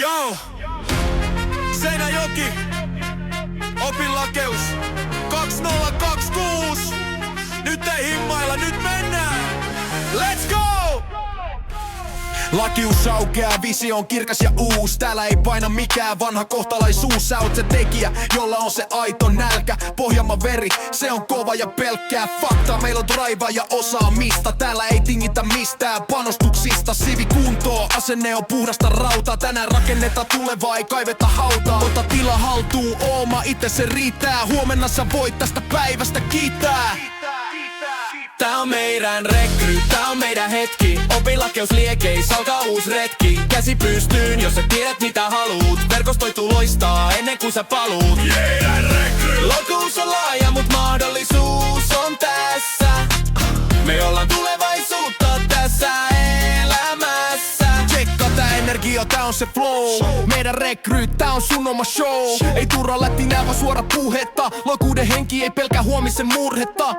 Joo! Seinäjoki! Opinlakeus 2026! Nyt ei himmailla, nyt mennään! Let's go! Lakius aukeaa, visio on kirkas ja uus. Täällä ei paina mikään vanha kohtalaisuus. Sä oot se tekijä, jolla on se aito nälkä. Pohjanmaan veri, se on kova ja pelkkää fakta. Meillä on drive ja osaamista. Täällä ei tingitä mistään panostuksista. Sivi kuntoo, asenne on puhdasta rautaa. Tänään rakennetaan tulevaa, ei kaiveta hautaa. Ota tila haltuun, ooma itse se riittää. Huomenna sä voit tästä päivästä kiittää. Tää on meidän rekry, tää on meidän hetki. Opinlakeus liekeis, alkaa uus retki. Käsi pystyyn, jos sä tiedät mitä haluut. Verkostoitu loistaa ennen kuin sä paluut. Meidän rekry. Lokuus on laaja, mut mahdollisuus on tässä. Me ollaan tulevaisuutta tässä elämässä. Tsekka tää energia, tää on se flow. Meidän rekryt, tää on sun oma show. Ei turra lätinää, vaan suora puhetta. Lokuuden henki ei pelkää huomisen murhetta.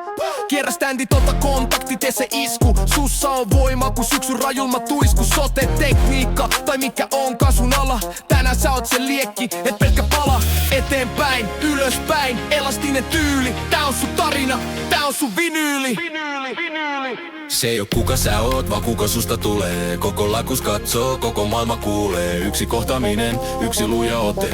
Kierrä ständit, ota kontakti, tee se isku. Sussa on voimaa, kun syksyn rajulma tuisku. Sote, tekniikka, tai mikä onkaan sun ala. Tänään sä oot se liekki, et pelkkä pala. Eteenpäin, ylöspäin, elastinen tyyli. Tää on sun tarina, tää on sun vinyyli. Se ei oo kuka sä oot, vaan kuka susta tulee. Koko lakus katsoo, koko maailma kuulee. Yksi kohtaaminen, yksi luja ote.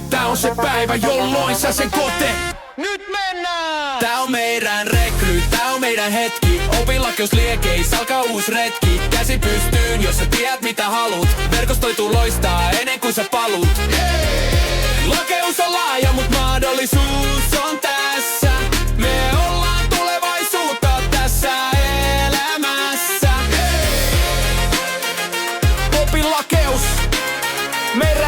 Tää on se päivä, jolloin sä sen kote. Nyt mennään! Tää on meidän rekry, tää on meidän hetki. Opinlakeus liekeis, alkaa uus retki. Käsi pystyyn, jos sä tiedät mitä haluut. Verkostoitu loistaa ennen kuin sä paluut. Lakeus on laaja, mut mahdollisuus on tässä. Me ollaan tulevaisuutta tässä elämässä. Opinlakeus, meidän